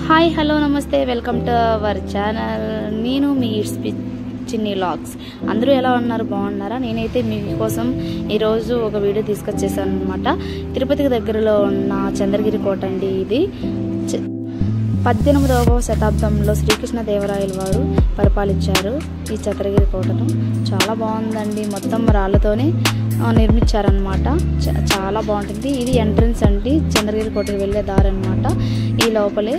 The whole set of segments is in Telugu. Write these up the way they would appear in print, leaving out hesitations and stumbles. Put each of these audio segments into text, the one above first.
హాయ్ హలో నమస్తే వెల్కమ్ టు అవర్ ఛానల్. నేను మీ చిన్ని వ్లాగ్స్. అందరూ ఎలా ఉన్నారు, బాగున్నారా? నేనైతే మీకోసం ఈరోజు ఒక వీడియో తీసుకొచ్చేసాను అనమాట. తిరుపతికి దగ్గరలో ఉన్న చంద్రగిరి కోట అండి. ఇది 18వ శతాబ్దంలో శ్రీకృష్ణదేవరాయల వారు పరిపాలించారు ఈ చంద్రగిరి కోటను. చాలా బాగుందండి, మొత్తం రాళ్ళతోనే నిర్మించారనమాట. చాలా బాగుంటుంది. ఇది ఎంట్రన్స్ అండి, చంద్రగిరి కోటకి వెళ్ళే దారి అనమాట. ఈ లోపలే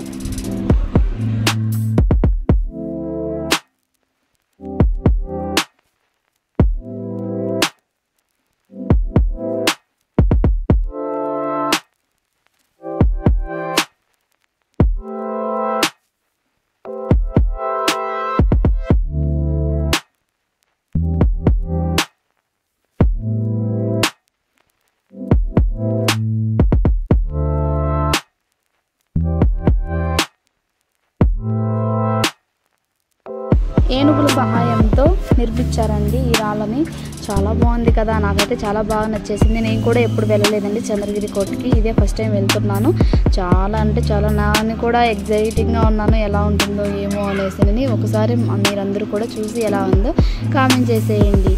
ఏనుగుల సహాయంతో నిర్మించారండి ఈ రాళ్ళని. చాలా బాగుంది కదా, నాకైతే చాలా బాగా నచ్చేసింది. నేను కూడా ఎప్పుడు వెళ్ళలేదండి చంద్రగిరి కోటకి, ఇదే ఫస్ట్ టైం వెళ్తున్నాను. చాలా అంటే చాలా, నేను కూడా ఎగ్జైటింగ్గా ఉన్నాను ఎలా ఉంటుందో ఏమో అనేసి. ఒకసారి మీరందరూ కూడా చూసి ఎలా ఉందో కామెంట్ చేసేయండి.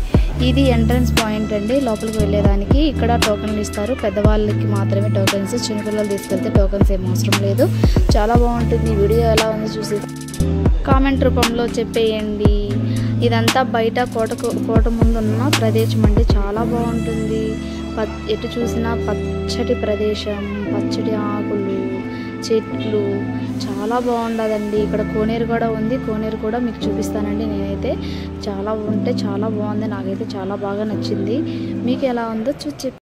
ఇది ఎంట్రన్స్ పాయింట్ అండి లోపలికి వెళ్ళేదానికి. ఇక్కడ టోకెన్లు ఇస్తారు, పెద్దవాళ్ళకి మాత్రమే టోకెన్స్, చిన్నపిల్లలు తీసుకెళ్తే టోకెన్స్ ఏం అవసరం లేదు. చాలా బాగుంటుంది. వీడియో ఎలా ఉందో చూసి కామెంట్ రూపంలో చెప్పేయండి. ఇదంతా బయట కోట ముందున్న ప్రదేశం అండి. చాలా బాగుంటుంది. ఎటు చూసినా పచ్చటి ప్రదేశం, పచ్చటి ఆకులు, చెట్లు, చాలా బాగుండదండి. ఇక్కడ కోనేరు కూడా ఉంది, కోనేరు కూడా మీకు చూపిస్తానండి. నేనైతే చాలా బాగుంది, నాకైతే చాలా బాగా నచ్చింది. మీకు ఎలా ఉందో చూసి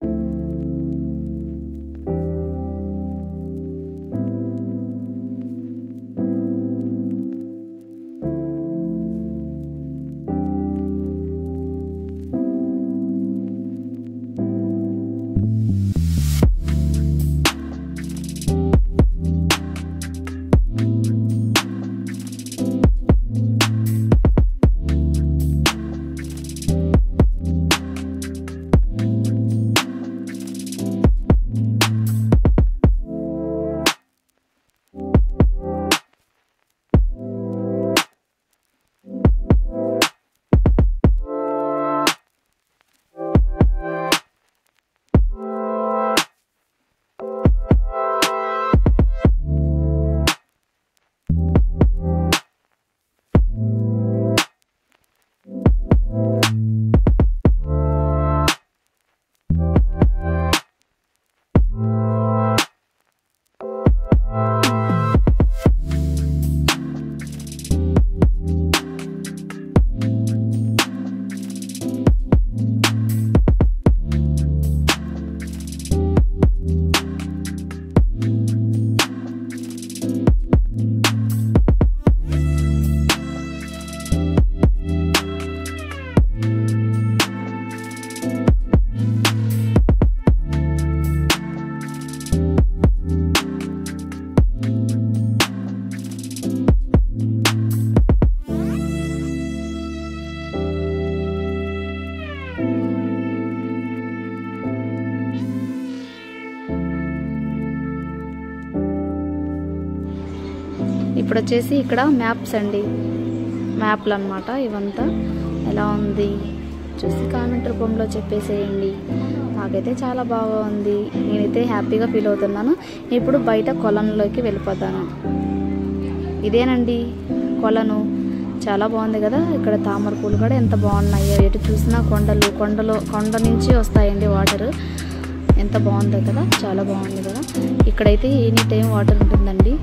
ఇప్పుడు వచ్చేసి ఇక్కడ మ్యాప్స్ అండి, మ్యాప్లు అనమాట. ఇవంతా ఎలా ఉంది చూసి కామెంట్ రూపంలో చెప్పేసేయండి. నాకైతే చాలా బాగా ఉంది, నేనైతే హ్యాపీగా ఫీల్ అవుతున్నాను. ఇప్పుడు బయట కొలంలోకి వెళ్ళిపోతాను. ఇదేనండి కొలను, చాలా బాగుంది కదా. ఇక్కడ తామర పూలు కూడా ఎంత బాగున్నాయో, ఎటు చూసినా కొండ నుంచి వస్తాయండి వాటర్. ఎంత బాగుందో కదా, చాలా బాగుంది కదా. ఇక్కడైతే ఎనీ టైం వాటర్ ఉంటుందండి.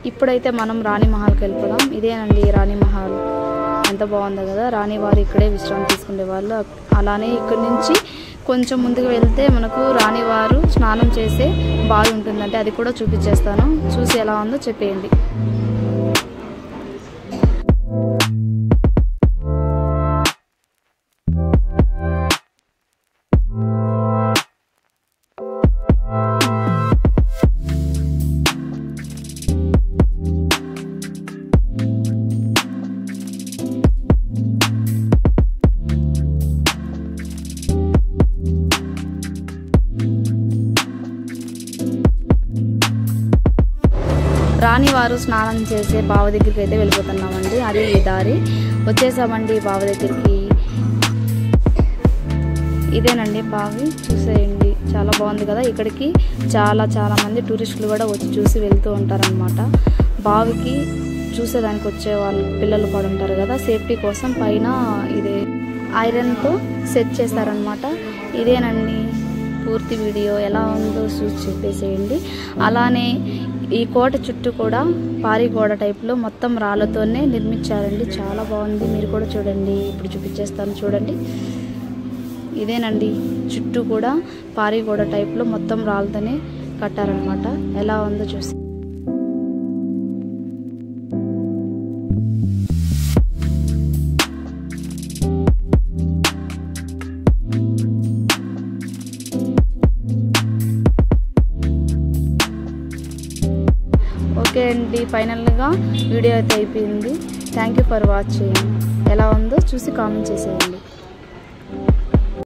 ఇప్పుడైతే మనం రాణి మహల్కి వెళ్ళిపోదాం. ఇదేనండి రాణి మహల్, ఎంత బాగుందో కదా. రాణి వారు ఇక్కడే విశ్రాంతి తీసుకునే వాళ్ళు. అలానే ఇక్కడి నుంచి కొంచెం ముందుకు వెళ్తే మనకు రాణి వారు స్నానం చేసే బావి ఉంటుందంటే, అది కూడా చూపించేస్తాను. చూసి ఎలా ఉందో చెప్పేయండి. రోజువారు స్నానం చేసే బావి దగ్గరికి అయితే వెళ్ళిపోతున్నామండి. అది ఈ దారి వచ్చేసామండి బావి దగ్గరికి. ఇదేనండి బావి, చూసేయండి చాలా బాగుంది కదా. ఇక్కడికి చాలా మంది టూరిస్టులు కూడా వచ్చి చూసి వెళ్తూ ఉంటారనమాట. బావికి చూసేదానికి వచ్చే వాళ్ళు పిల్లలు కూడా ఉంటారు కదా, సేఫ్టీ కోసం పైన ఇదే ఐరన్తో సెట్ చేస్తారనమాట. ఇదేనండి పూర్తి వీడియో, ఎలా ఉందో చూసి చెప్పేసేయండి. అలానే ఈ కోట చుట్టూ కూడా పారి గోడ టైప్లో మొత్తం రాళ్ళతోనే నిర్మించారండి. చాలా బాగుంది, మీరు కూడా చూడండి. ఇప్పుడు చూపించేస్తాను చూడండి. ఇదేనండి చుట్టూ కూడా పారి గోడ టైప్లో మొత్తం రాళ్ళతోనే కట్టారనమాట. ఎలా ఉందో చూసి ఓకే అండి, ఫైనల్గా వీడియో అయితే అయిపోయింది. Thank you for watching. ఎలా ఉందో చూసి కామెంట్ చేసేయండి.